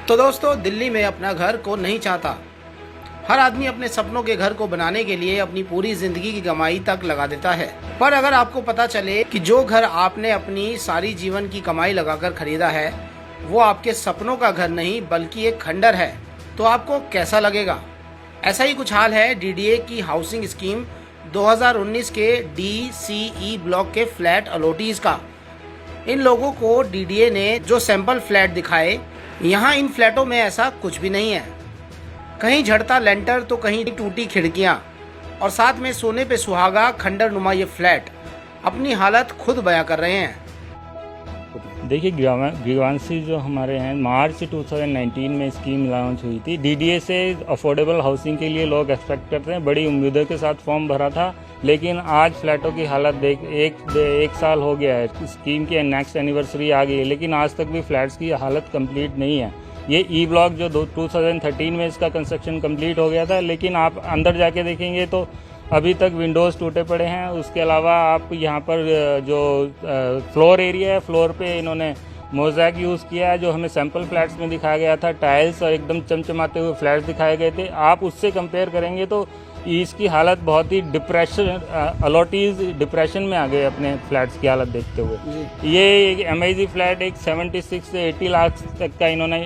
तो दोस्तों, दिल्ली में अपना घर कौन नहीं चाहता। हर आदमी अपने सपनों के घर को बनाने के लिए अपनी पूरी जिंदगी की कमाई तक लगा देता है। पर अगर आपको पता चले कि जो घर आपने अपनी सारी जीवन की कमाई लगाकर खरीदा है वो आपके सपनों का घर नहीं बल्कि एक खंडर है, तो आपको कैसा लगेगा। ऐसा ही कुछ हाल है डीडीए की हाउसिंग स्कीम 2019 के DCE ब्लॉक के फ्लैट अलॉटीज का। इन लोगों को डीडीए ने जो सैंपल फ्लैट दिखाए, यहाँ इन फ्लैटों में ऐसा कुछ भी नहीं है। कहीं झड़ता लेंटर तो कहीं टूटी खिड़कियाँ और साथ में सोने पे सुहागा खंडर नुमा ये फ्लैट अपनी हालत खुद बयां कर रहे हैं। देखिए, ग्रीवांसी जो हमारे हैं, मार्च 2019 में स्कीम लॉन्च हुई थी। डीडीए से अफोर्डेबल हाउसिंग के लिए लोग एक्सपेक्ट करते हैं, बड़ी उम्मीदों के साथ फॉर्म भरा था। लेकिन आज फ्लैटों की हालत देख एक साल हो गया है, स्कीम की नेक्स्ट एनिवर्सरी आ गई है, लेकिन आज तक भी फ्लैट्स की हालत कंप्लीट नहीं है। ये ई ब्लॉक जो 2013 में इसका कंस्ट्रक्शन कंप्लीट हो गया था, लेकिन आप अंदर जाके देखेंगे तो अभी तक विंडोज़ टूटे पड़े हैं। उसके अलावा आप यहाँ पर जो फ्लोर एरिया है, फ्लोर पे इन्होंने मोज़ैक यूज़ किया है, जो हमें सैंपल फ्लैट्स में दिखाया गया था। टाइल्स और एकदम चमचमाते हुए फ्लैट्स दिखाए गए थे। आप उससे कंपेयर करेंगे तो इसकी हालत बहुत ही अलॉटीज डिप्रेशन में आ गए अपने फ्लैट्स की हालत देखते हुए। ये एक MIG फ्लैट एक 76 से 80 लाख तक का इन्होंने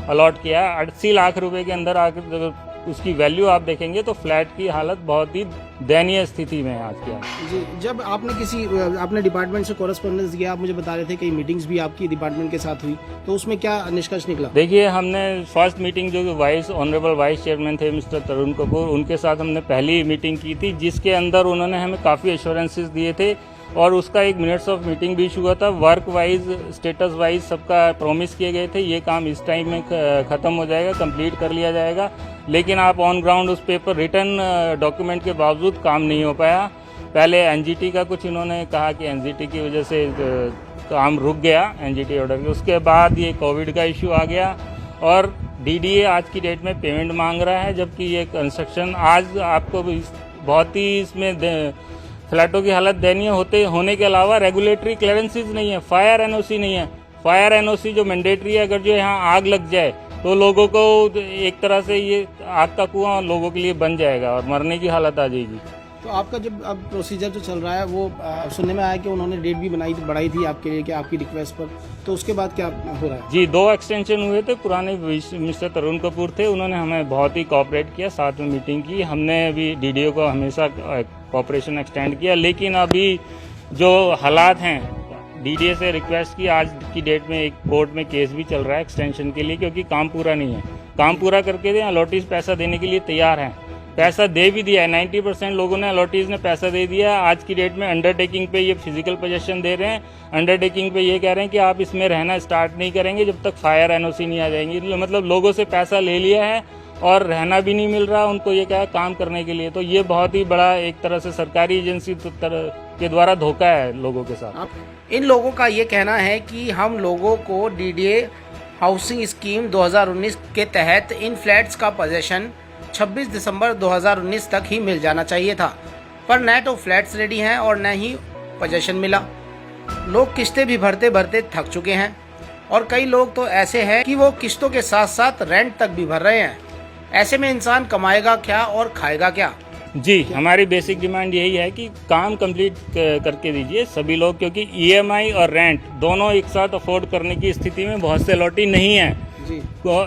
अलॉट किया। 80 लाख रुपए के अंदर आकर उसकी वैल्यू आप देखेंगे तो फ्लैट की हालत बहुत ही दयनीय स्थिति में है आज की। जी, जब आपने डिपार्टमेंट से कॉरेस्पॉन्डेंस किया, आप मुझे बता रहे थे कई मीटिंग्स भी आपकी डिपार्टमेंट के साथ हुई, तो उसमें क्या निष्कर्ष निकला? देखिए, हमने फर्स्ट मीटिंग जो ऑनरेबल वाइस चेयरमैन थे मिस्टर तरुण कपूर, उनके साथ हमने पहली मीटिंग की थी, जिसके अंदर उन्होंने हमें काफ़ी एश्योरेंसेस दिए थे और उसका एक मिनट्स ऑफ मीटिंग भी इशू हुआ था। वर्क वाइज, स्टेटस वाइज सबका प्रॉमिस किए गए थे, ये काम इस टाइम में ख़त्म हो जाएगा, कंप्लीट कर लिया जाएगा। लेकिन आप ऑन ग्राउंड उस पेपर रिटर्न डॉक्यूमेंट के बावजूद काम नहीं हो पाया। पहले NGT का कुछ इन्होंने कहा कि NGT की वजह से काम रुक गया, NGT ऑर्डर के। उसके बाद ये कोविड का इशू आ गया और DDA आज की डेट में पेमेंट मांग रहा है, जबकि ये कंस्ट्रक्शन आज आपको बहुत ही इसमें फ्लैटों की हालत दयनीय होने के अलावा रेगुलेटरी क्लियरेंसेस नहीं है, फायर NOC नहीं है। फायर NOC जो मैंडेटरी है, अगर जो यहाँ आग लग जाए तो लोगों को एक तरह से ये आग का कुआं लोगों के लिए बन जाएगा और मरने की हालत आ जाएगी। तो आपका जब अब प्रोसीजर जो चल रहा है वो सुनने में आया कि उन्होंने डेट भी बढ़ाई थी आपके लिए, कि आपकी रिक्वेस्ट पर, तो उसके बाद क्या हो रहा है? जी, 2 एक्सटेंशन हुए थे। पुराने मिस्टर तरुण कपूर थे, उन्होंने हमें बहुत ही कोऑपरेट किया, साथ में मीटिंग की। हमने भी DDO को हमेशा कोऑपरेशन एक्सटेंड किया। लेकिन अभी जो हालात हैं, DDA से रिक्वेस्ट की, आज की डेट में एक कोर्ट में केस भी चल रहा है एक्सटेंशन के लिए, क्योंकि काम पूरा नहीं है। काम पूरा करके दें, अलॉटीज पैसा देने के लिए तैयार हैं, पैसा दे भी दिया है। 90% लोगों ने, अलॉटीज ने पैसा दे दिया है। आज की डेट में अंडरटेकिंग पे ये फिजिकल पोजेशन दे रहे हैं। अंडरटेकिंग पे ये कह रहे हैं कि आप इसमें रहना स्टार्ट नहीं करेंगे जब तक फायर NOC नहीं आ जाएंगी। मतलब लोगों से पैसा ले लिया है और रहना भी नहीं मिल रहा उनको, ये क्या है, काम करने के लिए। तो ये बहुत ही बड़ा एक तरह से सरकारी एजेंसी के द्वारा धोखा है लोगों के साथ। इन लोगों का ये कहना है कि हम लोगों को DDA हाउसिंग स्कीम 2019 के तहत इन फ्लैट्स का पोजेशन 26 दिसंबर 2019 तक ही मिल जाना चाहिए था, पर न तो फ्लैट्स रेडी हैं और न ही पोजेशन मिला। लोग किस्तें भी भरते भरते थक चुके हैं और कई लोग तो ऐसे हैं कि वो किस्तों के साथ साथ रेंट तक भी भर रहे हैं। ऐसे में इंसान कमाएगा क्या और खाएगा क्या? जी, हमारी बेसिक डिमांड यही है कि काम कंप्लीट करके दीजिए सभी लोग, क्योंकि EMI और रेंट दोनों एक साथ अफोर्ड करने की स्थिति में बहुत से अलॉटी नहीं है। जी। तो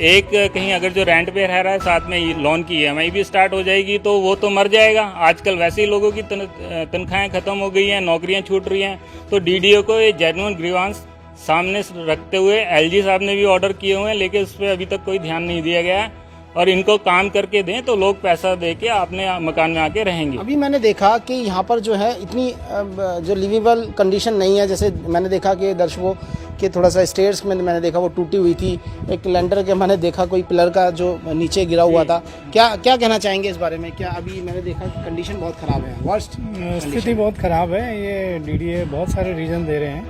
एक कहीं अगर जो रेंट पे रह रहा है, साथ में लोन की EMI भी स्टार्ट हो जाएगी तो वो तो मर जाएगा। आजकल वैसे ही लोगों की तनख्वाहें खत्म हो गई हैं, नौकरियां छूट रही हैं। तो DDO को ये जेन्युइन ग्रीवांस सामने रखते हुए LG साहब ने भी ऑर्डर किए हुए हैं, लेकिन उस पर अभी तक कोई ध्यान नहीं दिया गया है। और इनको काम करके दें तो लोग पैसा दे के अपने मकान में आके रहेंगे। अभी मैंने देखा कि यहाँ पर जो है इतनी जो लिवेबल कंडीशन नहीं है। जैसे मैंने देखा कि दर्शकों के थोड़ा सा स्टेयर्स में मैंने देखा वो टूटी हुई थी। एक लेंटर के मैंने देखा कोई पिलर का जो नीचे गिरा हुआ था। क्या कहना चाहेंगे इस बारे में? क्या अभी मैंने देखा कि कंडीशन बहुत ख़राब है, वर्स्ट स्थिति बहुत ख़राब है। ये DDA बहुत सारे रीज़न दे रहे हैं।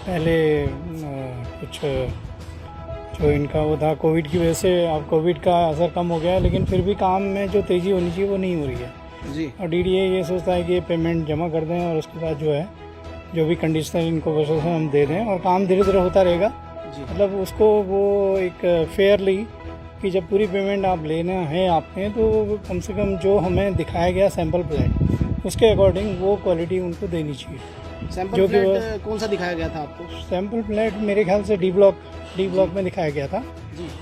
पहले कुछ जो इनका वो था कोविड की वजह से, अब कोविड का असर कम हो गया है, लेकिन फिर भी काम में जो तेज़ी होनी चाहिए वो नहीं हो रही है जी। और DDA ये सोचता है कि ये पेमेंट जमा कर दें और उसके बाद जो है जो भी कंडीशनल इनको प्रोसेस हम दे दें और काम धीरे धीरे होता रहेगा। मतलब उसको वो एक फेयरली कि जब पूरी पेमेंट आप लेना है आपने तो कम से कम जो हमें दिखाया गया सैंपल प्लेट उसके अकॉर्डिंग वो क्वालिटी उनको देनी चाहिए। सैंपल जो कि प्लेट कौन सा दिखाया गया था आपको? सैंपल प्लेट मेरे ख्याल से डी ब्लॉक में दिखाया गया था,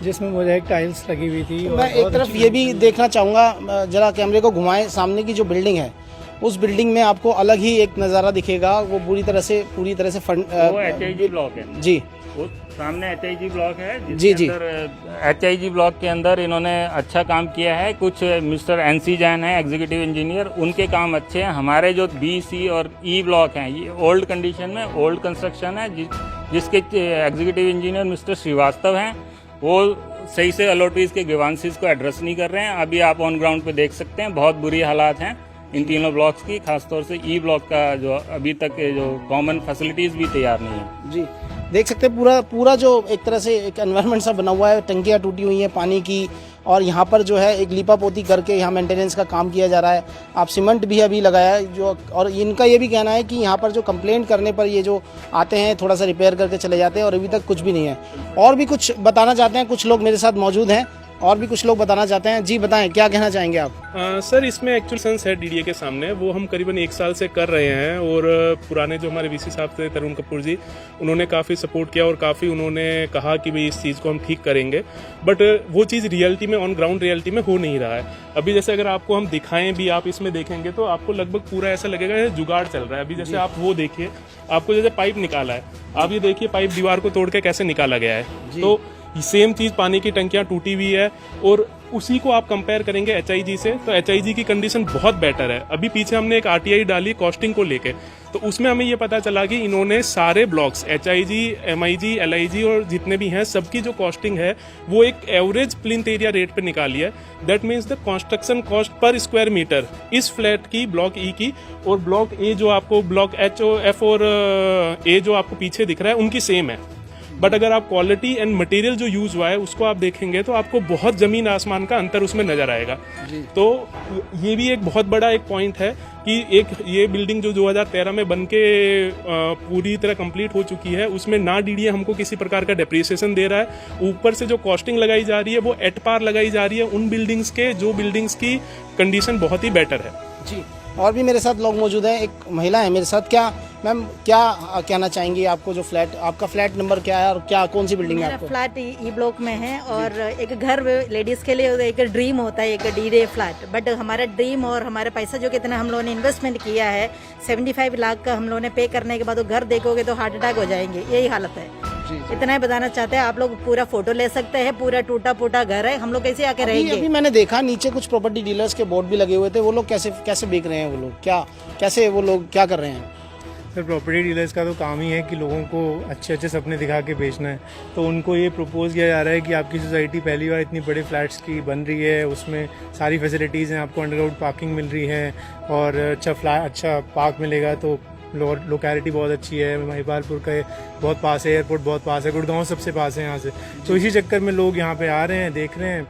जिसमें मोज़ेक टाइल्स लगी हुई थी। और मैं एक तरफ ये भी देखना चाहूँगा, जरा कैमरे को घुमाएं, सामने की जो बिल्डिंग है उस बिल्डिंग में आपको अलग ही एक नज़ारा दिखेगा। वो पूरी तरह से वो HIG ब्लॉक है जी, वो सामने HIG ब्लॉक है जी, जी। HIG ब्लॉक के अंदर इन्होंने अच्छा काम किया है। कुछ मिस्टर NC जैन है एग्जीक्यूटिव इंजीनियर, उनके काम अच्छे हैं। हमारे जो B, C और E ब्लॉक हैं ये ओल्ड कंडीशन में, ओल्ड कंस्ट्रक्शन है, जिसके एग्जीक्यूटिव इंजीनियर मिस्टर श्रीवास्तव हैं। वो सही से अलॉटीज के ग्रीवांसीज को एड्रेस नहीं कर रहे हैं। अभी आप ऑन ग्राउंड पे देख सकते हैं बहुत बुरी हालात हैं इन तीनों ब्लॉक्स की, खासतौर से E ब्लॉक का जो अभी तक जो कॉमन फैसिलिटीज भी तैयार नहीं है। जी देख सकते हैं पूरा जो एक तरह से एक एनवायरनमेंट सा बना हुआ है, टंकियाँ टूटी हुई हैं पानी की, और यहाँ पर जो है एक लीपा पोती करके यहाँ मेंटेनेंस का काम किया जा रहा है। आप सीमेंट भी अभी लगाया है जो, और इनका ये भी कहना है कि यहाँ पर जो कंप्लेंट करने पर ये जो आते हैं थोड़ा सा रिपेयर करके चले जाते हैं और अभी तक कुछ भी नहीं है। और भी कुछ बताना चाहते हैं, कुछ लोग मेरे साथ मौजूद हैं और भी कुछ लोग बताना चाहते हैं। जी बताएं, क्या कहना चाहेंगे आप? सर इसमें एक्चुअल सेंस है DDA के सामने, वो हम करीबन 1 साल से कर रहे हैं, और पुराने जो हमारे VC साहब थे तरुण कपूर जी, उन्होंने काफ़ी सपोर्ट किया और काफ़ी उन्होंने कहा कि भाई इस चीज़ को हम ठीक करेंगे। बट वो चीज़ रियलिटी में, ऑन ग्राउंड रियलिटी में हो नहीं रहा है। अभी जैसे अगर आपको हम दिखाएं भी, आप इसमें देखेंगे तो आपको लगभग पूरा ऐसा लगेगा जुगाड़ चल रहा है। अभी जैसे आप वो देखिए, आपको जैसे पाइप निकाला है, आप ये देखिए पाइप दीवार को तोड़ के कैसे निकाला गया है। तो सेम चीज, पानी की टंकियां टूटी हुई है, और उसी को आप कंपेयर करेंगे HIG से, तो HIG की कंडीशन बहुत बेटर है। अभी पीछे हमने एक RTI डाली कॉस्टिंग को लेके, तो उसमें हमें ये पता चला कि इन्होंने सारे ब्लॉक्स HIG, MIG, LIG और जितने भी हैं सबकी जो कॉस्टिंग है वो एक एवरेज प्लिंथ एरिया रेट पे निकाली है। That means the construction cost per square metre इस फ्लैट की, ब्लॉक E की, और ब्लॉक A जो आपको ब्लॉक H, F और A जो आपको पीछे दिख रहा है उनकी सेम है। बट अगर आप क्वालिटी एंड मटेरियल जो यूज हुआ है उसको आप देखेंगे तो आपको बहुत जमीन आसमान का अंतर उसमें नजर आएगा। तो ये भी एक बहुत बड़ा एक पॉइंट है कि एक ये बिल्डिंग जो 2013 में बन के पूरी तरह कंप्लीट हो चुकी है, उसमें ना DDA हमको किसी प्रकार का डेप्रिसिएशन दे रहा है। ऊपर से जो कॉस्टिंग लगाई जा रही है वो एट पार लगाई जा रही है उन बिल्डिंग्स के जो बिल्डिंग्स की कंडीशन बहुत ही बेटर है। जी, और भी मेरे साथ लोग मौजूद हैं। एक महिला है मेरे साथ। क्या मैम, क्या कहना चाहेंगी? आपको जो फ्लैट, आपका फ्लैट नंबर क्या है और क्या, कौन सी बिल्डिंग है मेरा आपको? फ्लैट E ब्लॉक में है, और एक घर लेडीज के लिए एक ड्रीम होता है, एक DDA फ्लैट। बट हमारा ड्रीम और हमारे पैसा जो कितना हम लोगों ने इन्वेस्टमेंट किया है 75 लाख का, हम लोगों ने पे करने के बाद वो घर देखोगे तो हार्ट अटैक हो जाएंगे, यही हालत है। इतना ही बताना चाहते हैं। आप लोग पूरा फोटो ले सकते हैं, पूरा टूटा फूटा घर है, हम लोग कैसे आके रहेंगे? अभी मैंने देखा नीचे कुछ प्रॉपर्टी डीलर्स के बोर्ड भी लगे हुए थे, वो लोग कैसे बेच रहे हैं? वो लोग कैसे वो लोग क्या कर रहे हैं? सर प्रॉपर्टी डीलर्स का तो काम ही है कि लोगों को अच्छे अच्छे सपने दिखा के बेचना है। तो उनको ये प्रपोज किया जा रहा है कि आपकी सोसाइटी पहली बार इतनी बड़े फ्लैट्स की बन रही है, उसमें सारी फैसिलिटीज़ हैं, आपको अंडरग्राउंड पार्किंग मिल रही है और अच्छा पार्क मिलेगा। तो लोकेलिटी बहुत अच्छी है, महिपालपुर का बहुत पास है, एयरपोर्ट बहुत पास है, गुड़गांव सबसे पास है यहाँ से। तो इसी चक्कर में लोग यहाँ पे आ रहे हैं, देख रहे हैं,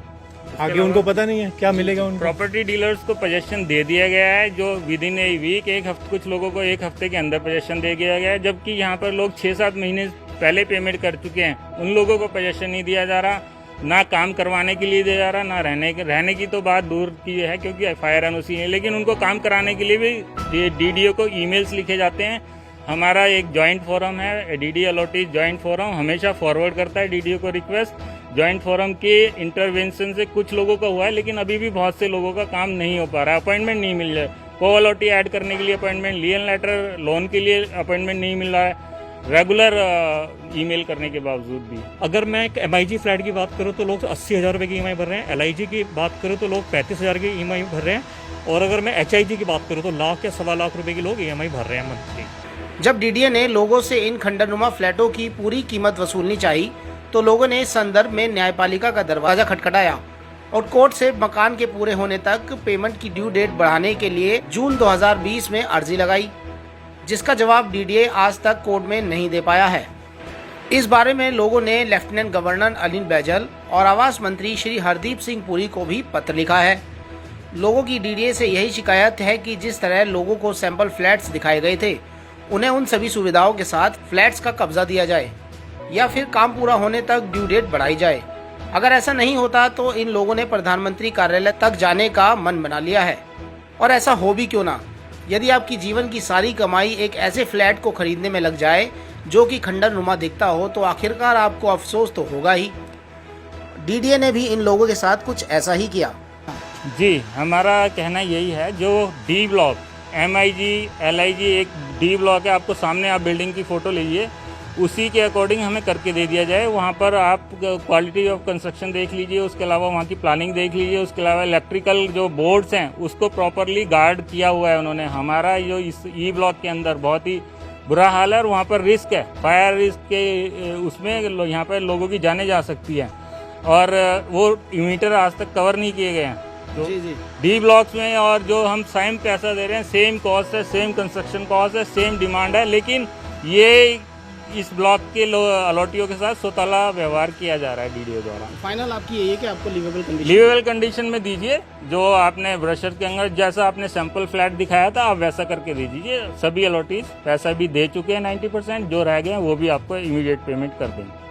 आगे उनको पता नहीं है क्या मिलेगा उनको। प्रॉपर्टी डीलर्स को पोजेशन दे दिया गया है, जो विद इन ए वीक, कुछ लोगों को 1 हफ्ते के अंदर पोजेशन दे दिया गया है, जबकि यहाँ पर लोग 6-7 महीने पहले पेमेंट कर चुके हैं। उन लोगों को पोजेशन नहीं दिया जा रहा, ना काम करवाने के लिए दिया जा रहा, ना रहने की तो बात दूर की है क्योंकि FIR NOC है, लेकिन उनको काम कराने के लिए भी DDA को ईमेल्स लिखे जाते हैं। हमारा एक जॉइंट फोरम है, DDA अलॉटीज जॉइंट फोरम, हमेशा फॉरवर्ड करता है DDA को रिक्वेस्ट। जॉइंट फोरम के इंटरवेंशन से कुछ लोगों का हुआ है, लेकिन अभी भी बहुत से लोगों का काम नहीं हो पा रहा है, अपॉइंटमेंट नहीं मिल रहा है। को अलॉटी ऐड करने के लिए अपॉइंटमेंट, लियन लेटर लोन के लिए अपॉइंटमेंट नहीं मिल रहा है, रेगुलर ईमेल करने के बावजूद भी। अगर मैं एक MIG फ्लैट की बात करूँ तो लोग 80,000 रुपये की EMI भर रहे हैं, LIG की बात करूँ तो लोग 35,000 की EMI भर रहे हैं, और अगर मैं HIG की बात करूँ तो लाख या 1.25 लाख रुपए की लोग EMI भर रहे हैं मंथली। जब DDA ने लोगों से इन खंडरनुमा फ्लैटों की पूरी कीमत वसूलनी चाहिए तो लोगों ने इस संदर्भ में न्यायपालिका का दरवाजा खटखटाया और कोर्ट से मकान के पूरे होने तक पेमेंट की ड्यू डेट बढ़ाने के लिए जून 2020 में अर्जी लगाई, जिसका जवाब DDA आज तक कोर्ट में नहीं दे पाया है। इस बारे में लोगों ने लेफ्टिनेंट गवर्नर अनिल बैजल और आवास मंत्री श्री हरदीप सिंह पुरी को भी पत्र लिखा है। लोगों की DDA से यही शिकायत है कि जिस तरह लोगों को सैंपल फ्लैट्स दिखाए गए थे, उन्हें उन सभी सुविधाओं के साथ फ्लैट्स का कब्जा दिया जाए। या फिर काम पूरा होने तक ड्यू डेट बढ़ाई जाए। अगर ऐसा नहीं होता तो इन लोगों ने प्रधानमंत्री कार्यालय तक जाने का मन बना लिया है। और ऐसा हो भी क्यों ना, यदि आपकी जीवन की सारी कमाई एक ऐसे फ्लैट को खरीदने में लग जाए जो कि खंडर नुमा दिखता हो, तो आखिरकार आपको अफसोस तो होगा ही। डीडीए ने भी इन लोगों के साथ कुछ ऐसा ही किया। जी, हमारा कहना यही है, जो डी ब्लॉक MIG LIG एक डी ब्लॉक है, आपको सामने आप बिल्डिंग की फ़ोटो लीजिए, उसी के अकॉर्डिंग हमें करके दे दिया जाए। वहाँ पर आप क्वालिटी ऑफ कंस्ट्रक्शन देख लीजिए, उसके अलावा वहाँ की प्लानिंग देख लीजिए, उसके अलावा इलेक्ट्रिकल जो बोर्ड्स हैं उसको प्रॉपरली गार्ड किया हुआ है उन्होंने। हमारा जो इस ई ब्लॉक के अंदर बहुत ही बुरा हाल है और वहाँ पर रिस्क है, फायर रिस्क के उसमें यहाँ पर लोगों की जानें जा सकती हैं और वो मीटर आज तक कवर नहीं किए गए हैं। तो डी ब्लॉक्स में और जो हम सेम पैसा दे रहे हैं, सेम कॉस्ट है, सेम कंस्ट्रक्शन कॉस्ट है, सेम डिमांड है, लेकिन ये इस ब्लॉक के अलॉटियों के साथ सोताला व्यवहार किया जा रहा है डीडीओ द्वारा। फाइनल आपकी यही है कि आपको लिवेबल कंडीशन में दीजिए, जो आपने ब्रशर के अंदर जैसा आपने सैंपल फ्लैट दिखाया था आप वैसा करके दे दीजिए। सभी अलॉटीज पैसा भी दे चुके हैं 90%, जो रह गए हैं वो भी आपको इमीडिएट पेमेंट कर देंगे।